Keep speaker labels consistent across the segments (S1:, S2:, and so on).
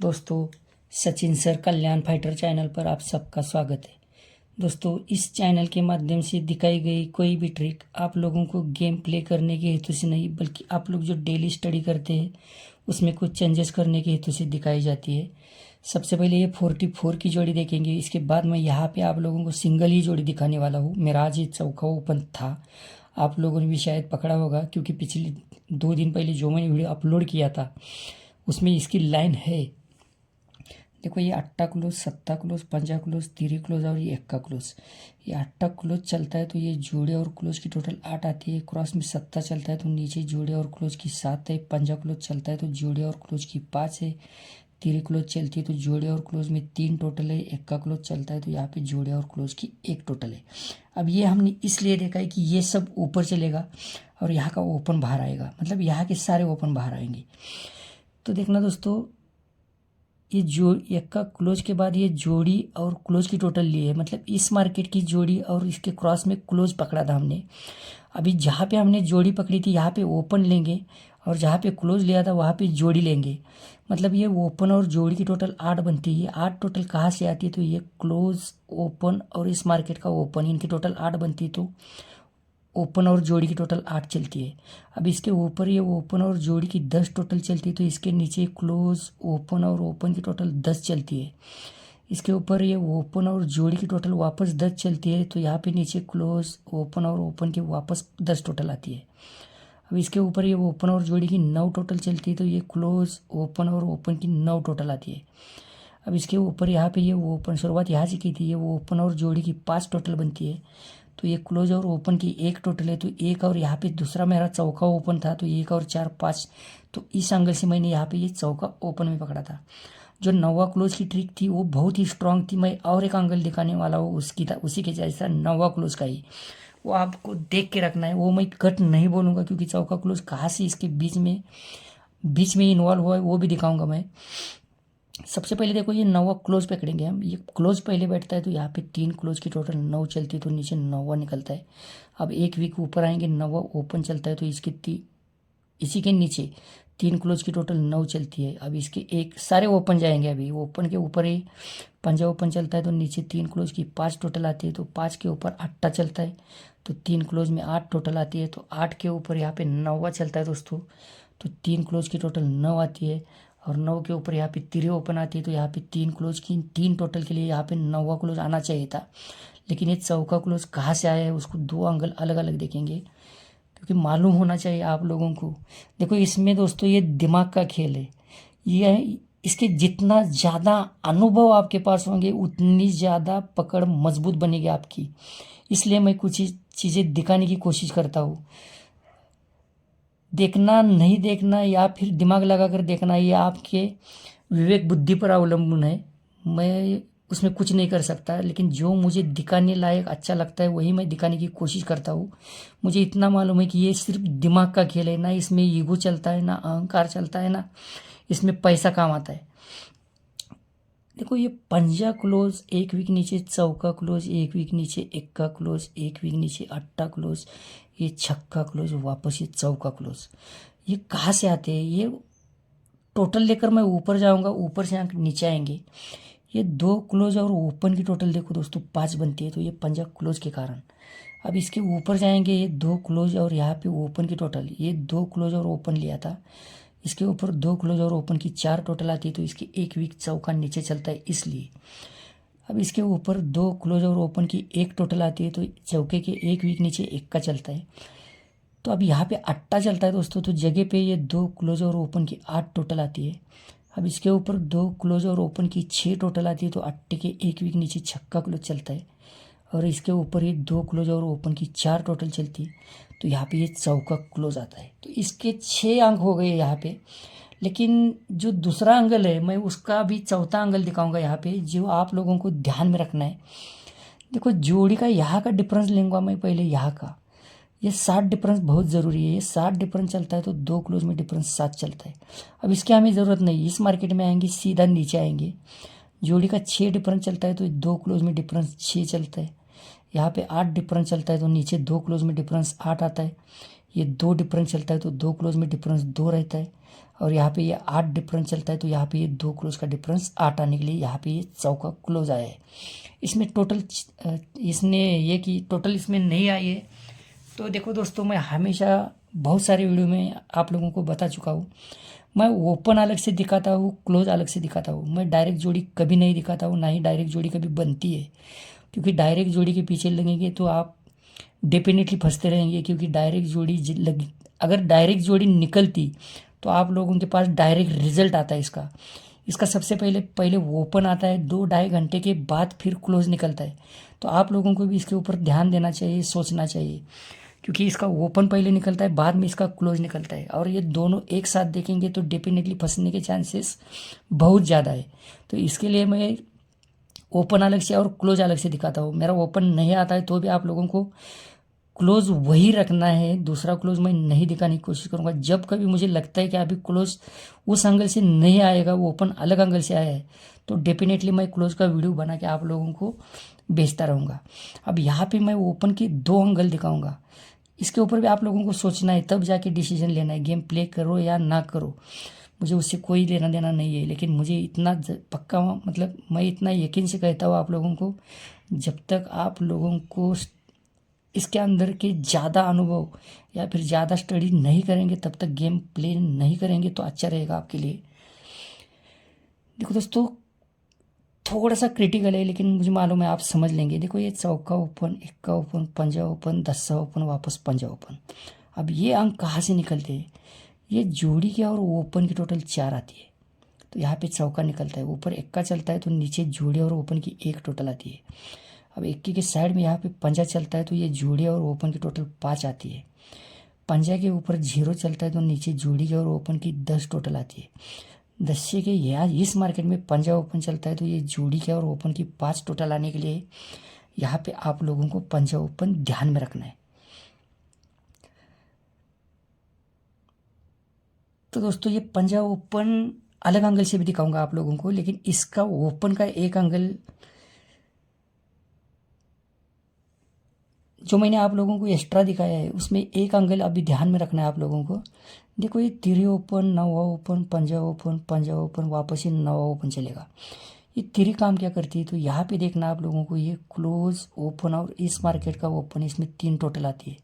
S1: दोस्तों, सचिन सर कल्याण fighter channel पर आप सबका स्वागत है। दोस्तों, इस चैनल के माध्यम से दिखाई गई कोई भी ट्रिक आप लोगों को गेम प्ले करने के हेतु से नहीं, बल्कि आप लोग जो डेली स्टडी करते हैं उसमें कुछ चेंजेस करने के हेतु से दिखाई जाती है। सबसे पहले ये 44 की जोड़ी देखेंगे। इसके बाद मैं यहाँ पे आप लोगों को सिंगल ही जोड़ी दिखाने वाला हूँ। मेरा आज ये चौका ओपन था, आप लोगों ने भी शायद पकड़ा होगा, क्योंकि पिछले 2 दिन पहले जो मैंने वीडियो अपलोड किया था उसमें इसकी लाइन है। देखो, ये 8 क्लोज, 7 क्लोज, 5 क्लोज, 3 क्लोज और ये 1 क्लोज। ये 8 क्लोज चलता है तो ये जोड़े और क्लोज की टोटल 8 आती है। क्रॉस में 7 चलता है तो नीचे जोड़े और क्लोज की 7 है। 5 क्लोज चलता है तो जोड़े और क्लोज की 5 है। 3 क्लोज चलती है तो जोड़े और क्लोज में 3 टोटल है। 1 क्लोज चलता है तो यहाँ पे जोड़े और क्लोज की 1 टोटल है। अब ये हमने इसलिए देखा है कि ये सब ऊपर चलेगा और यहाँ का ओपन बाहर आएगा, मतलब यहाँ के सारे ओपन बाहर आएंगे। तो देखना दोस्तों, ये जो 1 का क्लोज के बाद ये जोड़ी और क्लोज की टोटल ली है, मतलब इस मार्केट की जोड़ी और इसके क्रॉस में क्लोज पकड़ा था हमने। अभी जहाँ पे हमने जोड़ी पकड़ी थी यहाँ पे ओपन लेंगे और जहाँ पे क्लोज लिया था वहाँ पे जोड़ी लेंगे। मतलब ये ओपन और जोड़ी की टोटल 8 बनती है। 8 टोटल कहाँ से आती है? तो ये क्लोज, ओपन और इस मार्केट का ओपन, इनकी टोटल 8 बनती है। तो ओपन और जोड़ी की टोटल 8 चलती है। अब इसके ऊपर ये ओपन और जोड़ी की 10 टोटल चलती है, तो इसके नीचे क्लोज, ओपन और ओपन की टोटल 10 चलती है। इसके ऊपर ये ओपन और जोड़ी की टोटल वापस 10 चलती है, तो यहाँ पे नीचे क्लोज, ओपन और ओपन की वापस 10 टोटल आती है। अब इसके ऊपर ये ओपन और जोड़ी की 9 टोटल चलती है, तो ये क्लोज, ओपन और ओपन की 9 टोटल आती है। अब इसके ऊपर यहाँ पे ये ओपन, शुरुआत यहाँ से की थी, ये ओपन और जोड़ी की 5 टोटल बनती है, तो ये क्लोज और ओपन की 1 टोटल है। तो 1 और यहाँ पे दूसरा मेरा चौका ओपन था, तो 1 और 4 5, तो इस एंगल से मैंने यहाँ पे ये चौका ओपन में पकड़ा था। जो 9वां क्लोज की ट्रिक थी वो बहुत ही स्ट्रांग थी। मैं और एक एंगल दिखाने वाला हूँ उसकी था, उसी के जैसा 9वां क्लोज का ही, वो आपको देख के रखना है। वो मैं कट नहीं बोलूँगा, क्योंकि चौका क्लोज कहाँ से इसके बीच में इन्वॉल्व हुआ है वो भी दिखाऊंगा मैं। सबसे पहले देखो, ये 9वां क्लोज पकड़ेंगे हम। ये क्लोज पहले बैठता है तो यहाँ पे 3 क्लोज की टोटल 9 चलती है, तो नीचे 9वां निकलता है। अब एक वीक ऊपर आएंगे, 9वां ओपन चलता है, तो इसी के नीचे 3 क्लोज की टोटल 9 चलती है। अब इसके एक सारे ओपन जाएंगे। अभी ओपन के ऊपर ही पंजा ओपन चलता है, तो नीचे 3 क्लोज की 5 टोटल आती है, तो 5 के ऊपर 8 चलता है, तो 3 क्लोज में 8 टोटल आती है। तो 8 के ऊपर यहाँ पे 9वां चलता है दोस्तों, तो 3 क्लोज की टोटल 9 आती है। और 9 के ऊपर यहाँ पे 3 ओपन आती है, तो यहाँ पे 3 क्लोज की 3 टोटल के लिए यहाँ पे 9वां क्लोज आना चाहिए था। लेकिन ये चौका क्लोज कहाँ से आया है उसको 2 एंगल अलग अलग देखेंगे, क्योंकि मालूम होना चाहिए आप लोगों को। देखो, इसमें दोस्तों ये दिमाग का खेल है। ये इसके जितना ज़्यादा अनुभव आपके पास होंगे उतनी ज़्यादा पकड़ मजबूत बनेगी आपकी। इसलिए मैं कुछ चीज़ें दिखाने की कोशिश करता हूँ। देखना नहीं देखना या फिर दिमाग लगा कर देखना, ये आपके विवेक बुद्धि पर अवलंबन है। मैं उसमें कुछ नहीं कर सकता, लेकिन जो मुझे दिखाने लायक अच्छा लगता है वही मैं दिखाने की कोशिश करता हूँ। मुझे इतना मालूम है कि ये सिर्फ दिमाग का खेल है, ना इसमें ईगो चलता है, ना अहंकार चलता है, ना इसमें पैसा काम आता है। देखो, ये पंजा क्लोज, 1 वीक नीचे चौका क्लोज, 1 वीक नीचे 1 का क्लोज, 1 वीक नीचे 8 क्लोज, ये 6 क्लोज, वापस ये चौका क्लोज। ये कहाँ से आते हैं? ये टोटल लेकर मैं ऊपर जाऊंगा, ऊपर से नीचे आएंगे। ये 2 क्लोज और ओपन की टोटल देखो दोस्तों 5 बनती है, तो ये पंजा क्लोज के कारण। अब इसके ऊपर जाएंगे, ये 2 क्लोज और यहाँ पे ओपन की टोटल, ये 2 क्लोज और ओपन लिया था, इसके ऊपर 2 क्लोज और ओपन की 4 टोटल आती है, तो इसके 1 वीक चौका नीचे चलता है इसलिए। अब इसके ऊपर 2 क्लोज और ओपन की 1 टोटल आती है, तो चौके के 1 वीक नीचे 1 का चलता है। तो अब यहाँ पे 8 चलता है दोस्तों, तो जगह पे ये 2 क्लोज और ओपन की 8 टोटल आती है। अब इसके ऊपर 2 क्लोज और ओपन की 6 टोटल आती है, तो 8 के 1 वीक नीचे 6 क्लोज चलता है। और इसके ऊपर ये 2 क्लोज और ओपन की 4 टोटल चलती है, तो यहाँ पे ये चौका क्लोज आता है। तो इसके 6 अंक हो गए यहाँ पे। लेकिन जो दूसरा एंगल है, मैं उसका भी चौथा एंगल दिखाऊंगा यहाँ पे, जो आप लोगों को ध्यान में रखना है। देखो, जोड़ी का यहाँ का डिफरेंस लूँगा मैं पहले, यहाँ का ये 7 डिफरेंस बहुत ज़रूरी है। ये 7 डिफरेंस चलता है, तो 2 क्लोज में डिफरेंस 7 चलता है। अब इसकी हमें ज़रूरत नहीं, इस मार्केट में आएंगे सीधा नीचे आएंगे। जोड़ी का 6 डिफरेंस चलता है, तो 2 क्लोज में डिफरेंस 6 चलता है। यहाँ पे 8 डिफरेंस चलता है, तो नीचे 2 क्लोज में डिफरेंस 8 आता है। ये 2 डिफरेंस चलता है तो 2 क्लोज में डिफरेंस 2 रहता है, और यहाँ पे ये 8 डिफरेंस चलता है तो यहाँ पे ये 2 क्लोज का डिफरेंस 8 आने के लिए यहाँ पे ये चौका क्लोज आया है। इसमें टोटल इसने ये कि टोटल इसमें नहीं आई है। तो देखो दोस्तों, मैं हमेशा बहुत सारे वीडियो में आप लोगों को बता चुका हूँ, मैं ओपन अलग से दिखाता हूँ, क्लोज अलग से दिखाता हूँ। मैं डायरेक्ट जोड़ी कभी नहीं दिखाता हूँ, ना ही डायरेक्ट जोड़ी कभी बनती है, क्योंकि डायरेक्ट जोड़ी के पीछे लगेंगे तो आप डेफिनेटली फंसते रहेंगे। क्योंकि डायरेक्ट जोड़ी अगर डायरेक्ट जोड़ी निकलती तो आप लोगों के पास डायरेक्ट रिजल्ट आता है इसका सबसे पहले पहले ओपन आता है, 2-2.5 घंटे के बाद फिर क्लोज निकलता है। तो आप लोगों को भी इसके ऊपर ध्यान देना चाहिए, सोचना चाहिए, क्योंकि इसका ओपन पहले निकलता है, बाद में इसका क्लोज निकलता है, और ये दोनों एक साथ देखेंगे तो डेफिनेटली फंसने के चांसेस बहुत ज़्यादा है। तो इसके लिए मैं ओपन अलग से और क्लोज अलग से दिखाता हूँ। मेरा ओपन नहीं आता है तो भी आप लोगों को क्लोज वही रखना है, दूसरा क्लोज मैं नहीं दिखाने की कोशिश करूँगा। जब कभी मुझे लगता है कि अभी क्लोज उस एंगल से नहीं आएगा, वो ओपन अलग एंगल से आया है, तो डेफिनेटली मैं क्लोज का वीडियो बना के आप लोगों को भेजता रहूँगा। अब यहाँ पे मैं ओपन के 2 एंगल दिखाऊँगा, इसके ऊपर भी आप लोगों को सोचना है, तब जाके डिसीजन लेना है, गेम प्ले करो या ना करो। मुझे उससे कोई लेना देना नहीं है, लेकिन मुझे इतना पक्का, मतलब मैं इतना यकीन से कहता हूँ आप लोगों को, जब तक आप लोगों को इसके अंदर के ज़्यादा अनुभव या फिर ज़्यादा स्टडी नहीं करेंगे, तब तक गेम प्ले नहीं करेंगे तो अच्छा रहेगा आपके लिए। देखो दोस्तों, थोड़ा सा क्रिटिकल है, लेकिन मुझे मालूम है आप समझ लेंगे। देखो, ये चौका ओपन, इक्का ओपन, पंजा ओपन, दस्सा ओपन, वापस पंजा ओपन। अब ये अंक कहाँ से निकलते हैं? ये जोड़ी के और ओपन की टोटल 4 आती है, तो यहाँ पे चौका निकलता है, ऊपर इक्का चलता है तो नीचे जोड़ी और ओपन की 1 टोटल आती है। अब इक्के के साइड में यहाँ पे पंजा चलता है तो ये जोड़ी और ओपन की टोटल 5 आती है। पंजा के ऊपर 0 चलता है तो नीचे जोड़ी के और ओपन की 10 टोटल आती है। दस्से के यहाँ इस मार्केट में पंजा ओपन चलता है तो ये जोड़ी के और ओपन की 5 टोटल आने के लिए यहाँ पे आप लोगों को पंजा ओपन ध्यान में रखना है। तो दोस्तों, ये पंजा ओपन अलग एंगल से भी दिखाऊंगा आप लोगों को, लेकिन इसका ओपन का एक एंगल जो मैंने आप लोगों को एक्स्ट्रा दिखाया है, उसमें एक एंगल अभी ध्यान में रखना है आप लोगों को। देखो, ये तिरी ओपन, नवा ओपन, पंजा ओपन, पंजा ओपन, वापस ये नवा ओपन चलेगा। ये तिरी काम क्या करती है? तो यहाँ पे देखना आप लोगों को, ये क्लोज, ओपन और इस मार्केट का ओपन, इसमें 3 टोटल आती है।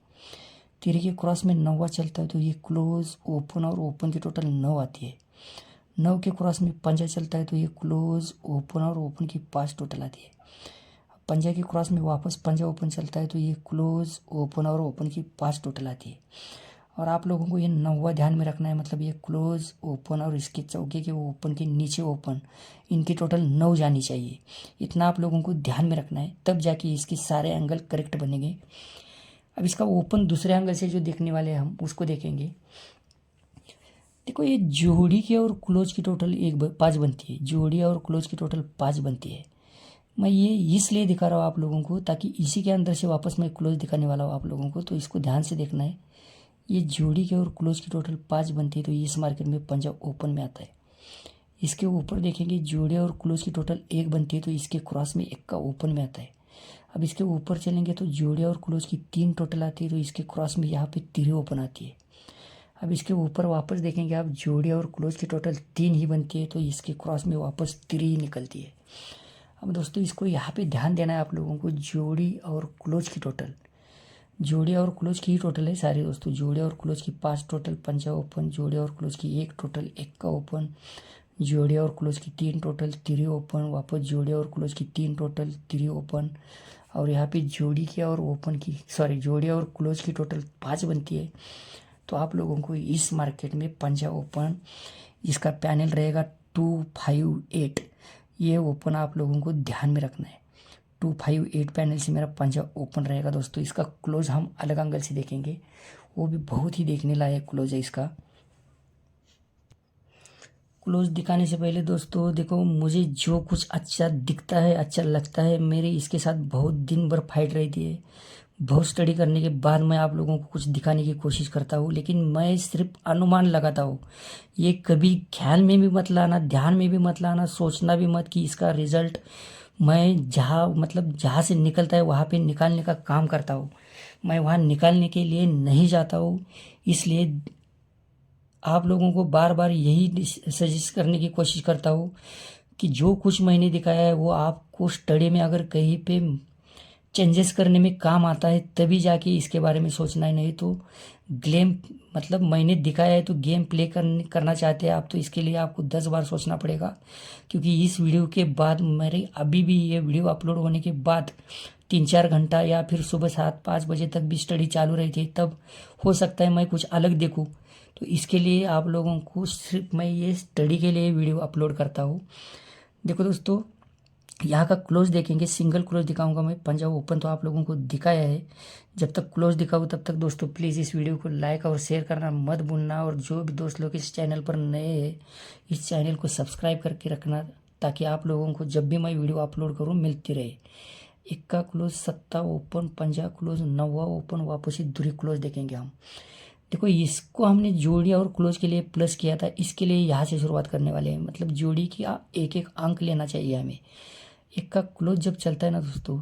S1: तिरी के क्रॉस में 9 चलता है तो ये क्लोज, ओपन और ओपन की टोटल 9 आती है। 9 के क्रॉस में पंजा चलता है तो ये क्लोज, ओपन और ओपन की 5 टोटल आती है। पंजा के क्रॉस में वापस पंजा ओपन चलता है तो ये क्लोज, ओपन और ओपन की 5 टोटल आती है। और आप लोगों को ये 9वां ध्यान में रखना है, मतलब ये क्लोज, ओपन और इसके चौके के ओपन के नीचे ओपन, इनकी टोटल 9 जानी चाहिए। इतना आप लोगों को ध्यान में रखना है, तब जाके इसके सारे एंगल करेक्ट बनेंगे। अब इसका ओपन दूसरे एंगल से जो देखने वाले हैं हम उसको देखेंगे। देखो, ये जोड़ी के और क्लोज की टोटल 5 बनती है, जोड़ी और क्लोज की टोटल 5 बनती है। मैं ये इसलिए दिखा रहा हूँ आप लोगों को, ताकि इसी के अंदर से वापस मैं क्लोज दिखाने वाला हूँ आप लोगों को, तो इसको ध्यान से देखना है। ये जोड़ी के और क्लोज की टोटल 5 बनती है तो इस मार्केट में पंजा ओपन में आता है। इसके ऊपर देखेंगे, जोड़ी और क्लोज की टोटल 1 बनती है तो इसके क्रॉस में 1 का ओपन में आता है। अब इसके ऊपर चलेंगे तो जोड़ी और क्लोज की 3 टोटल आती है तो इसके क्रॉस में यहाँ पे 3 ओपन आती है। अब इसके ऊपर वापस देखेंगे आप, जोड़ी और क्लोज की टोटल 3 ही बनती है तो इसके क्रॉस में वापस 3 निकलती है। अब दोस्तों, इसको यहाँ पे ध्यान देना है आप लोगों को, जोड़ी और क्लोज की टोटल, जोड़ी और क्लोज की ही टोटल है सारे दोस्तों। जोड़ी और क्लोज की 5 टोटल, पंजा ओपन, जोड़ी और क्लोज की 1 टोटल, 1 का ओपन, जोड़ी और क्लोज की 3 टोटल, 3 ओपन, वापस जोड़ी और क्लोज की 3 टोटल, 3 ओपन। और यहाँ पे जोड़ी के और ओपन की जोड़ी और क्लोज की टोटल 5 बनती है तो आप लोगों को इस मार्केट में पंजा ओपन, इसका पैनल रहेगा 258, ये ओपन आप लोगों को ध्यान में रखना है। 258 पैनल से मेरा पंजा ओपन रहेगा दोस्तों। इसका क्लोज हम अलग एंगल से देखेंगे, वो भी बहुत ही देखने लायक क्लोज है इसका। क्लोज दिखाने से पहले दोस्तों, देखो, मुझे जो कुछ अच्छा दिखता है, अच्छा लगता है, मेरी इसके साथ बहुत दिन भर फाइट रहती है। बहुत स्टडी करने के बाद मैं आप लोगों को कुछ दिखाने की कोशिश करता हूँ, लेकिन मैं सिर्फ अनुमान लगाता हूँ। ये कभी ख्याल में भी मत लाना, ध्यान में भी मत लाना, सोचना भी मत कि इसका रिजल्ट मैं जहाँ से निकलता है वहाँ पे निकालने का काम करता हूँ। मैं वहाँ निकालने के लिए नहीं जाता हूँ। इसलिए आप लोगों को बार बार यही सजेस्ट करने की कोशिश करता हूँ कि जो कुछ मैंने दिखाया है वो आपको स्टडी में अगर कहीं पे चेंजेस करने में काम आता है तभी जाके इसके बारे में सोचना है, नहीं तो गेम मतलब मैंने दिखाया है तो गेम प्ले करना चाहते हैं आप तो इसके लिए आपको 10 बार सोचना पड़ेगा। क्योंकि इस वीडियो के बाद मेरे अभी भी ये वीडियो अपलोड होने के बाद 3-4 घंटा या फिर सुबह 7-5 बजे तक भी स्टडी चालू रही थी, तब हो सकता है मैं कुछ अलग देखूँ। तो इसके लिए आप लोगों को सिर्फ मैं ये स्टडी के लिए वीडियो अपलोड करता हूँ। देखो दोस्तों, यहाँ का क्लोज देखेंगे, सिंगल क्लोज दिखाऊंगा मैं। पंजाब ओपन तो आप लोगों को दिखाया है, जब तक क्लोज दिखाऊँ तब तक दोस्तों प्लीज़ इस वीडियो को लाइक और शेयर करना मत भूलना। और जो भी दोस्त लोग इस चैनल पर नए हैं इस चैनल को सब्सक्राइब करके रखना, ताकि आप लोगों को जब भी मैं वीडियो अपलोड करूँ मिलती रहे। इक्का क्लोज, सत्ता ओपन, पंजा क्लोज, नवा ओपन, वापसी दूरी क्लोज देखेंगे हम। देखो इसको हमने जोड़ी और क्लोज के लिए प्लस किया था, इसके लिए यहाँ से शुरुआत करने वाले हैं। मतलब जोड़ी की एक एक अंक लेना चाहिए हमें। एक का क्लोज जब चलता है ना दोस्तों,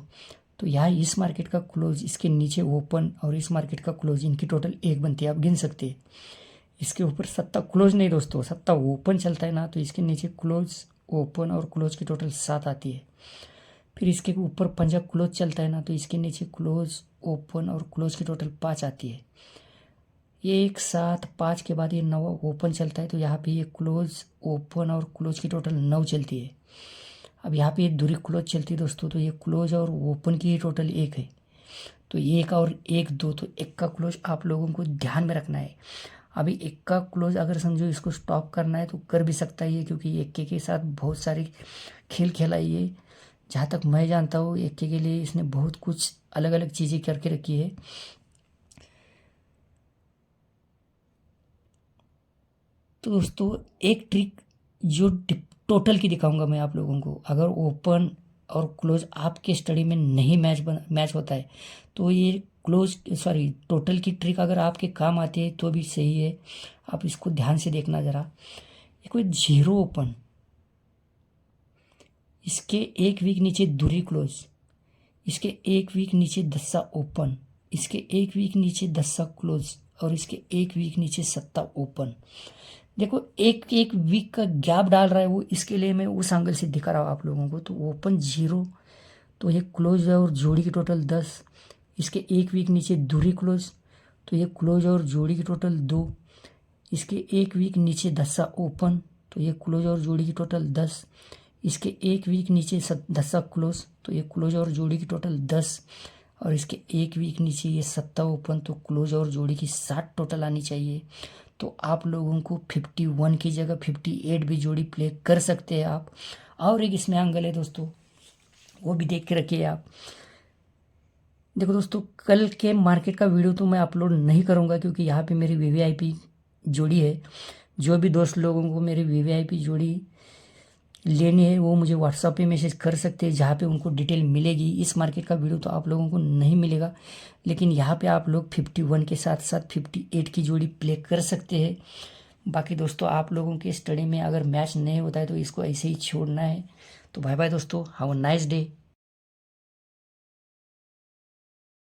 S1: तो यहाँ इस मार्केट का क्लोज, इसके नीचे ओपन और इस मार्केट का क्लोज, इनकी टोटल 1 बनती है, आप गिन सकते हैं। इसके ऊपर सत्ता क्लोज नहीं दोस्तों, सत्ता ओपन चलता है ना, तो इसके नीचे क्लोज, ओपन और क्लोज की टोटल 7 आती है। फिर इसके ऊपर पंजा क्लोज चलता है ना, तो इसके नीचे क्लोज, ओपन और क्लोज की टोटल 5 आती है। ये 1 7 5 के बाद ये 9 ओपन चलता है, तो यहाँ पे ये क्लोज, ओपन और क्लोज की टोटल 9 चलती है। अब यहाँ पे ये दूरी क्लोज चलती है दोस्तों, तो ये क्लोज और ओपन की टोटल 1 है, तो 1 और 1 2, तो 1 का क्लोज आप लोगों को ध्यान में रखना है। अभी 1 का क्लोज अगर समझो इसको स्टॉप करना है तो कर भी सकता है ये, क्योंकि 1 के साथ बहुत सारे खेल खेला है ये। जहाँ तक मैं जानता हूँ 1 के लिए इसने बहुत कुछ अलग अलग चीज़ें करके रखी है। तो दोस्तों एक ट्रिक जो टोटल की दिखाऊंगा मैं आप लोगों को, अगर ओपन और क्लोज आपके स्टडी में नहीं मैच होता है तो ये क्लोज टोटल की ट्रिक अगर आपके काम आती है तो भी सही है। आप इसको ध्यान से देखना ज़रा। ये कोई 0 ओपन, इसके 1 वीक नीचे दूरी क्लोज, इसके 1 वीक नीचे 10 ओपन, इसके 1 वीक नीचे 10 क्लोज और इसके 1 वीक नीचे 7 ओपन। देखो एक एक वीक का गैप डाल रहा है वो, इसके लिए मैं उस एंगल से दिखा रहा हूँ आप लोगों को। तो ओपन 0, तो ये क्लोज है और जोड़ी की टोटल 10, इसके 1 वीक नीचे दूरी क्लोज, तो ये क्लोज और जोड़ी की टोटल 2, इसके 1 वीक नीचे 10 ओपन, तो ये क्लोज और जोड़ी की टोटल 10, इसके 1 वीक नीचे 10 क्लोज, तो ये क्लोज और जोड़ी की टोटल 10, और इसके 1 वीक नीचे ये 7 ओपन, तो क्लोज और जोड़ी की 60 टोटल आनी चाहिए। तो आप लोगों को 51 की जगह 58 भी जोड़ी प्ले कर सकते हैं आप। और एक इसमें एंगल है दोस्तों, वो भी देख के रखिए आप। देखो दोस्तों, कल के मार्केट का वीडियो तो मैं अपलोड नहीं करूँगा, क्योंकि यहाँ पे मेरी वीवीआईपी जोड़ी है। जो भी दोस्त लोगों को मेरी वीवीआईपी जोड़ी लेनी है वो मुझे व्हाट्सएप पे मैसेज कर सकते हैं, जहाँ पे उनको डिटेल मिलेगी। इस मार्केट का वीडियो तो आप लोगों को नहीं मिलेगा, लेकिन यहाँ पे आप लोग 51 के साथ साथ 58 की जोड़ी प्ले कर सकते हैं। बाकी दोस्तों आप लोगों के स्टडी में अगर मैच नहीं होता है तो इसको ऐसे ही छोड़ना है। तो बाय बाय दोस्तों, हैव अ नाइस डे।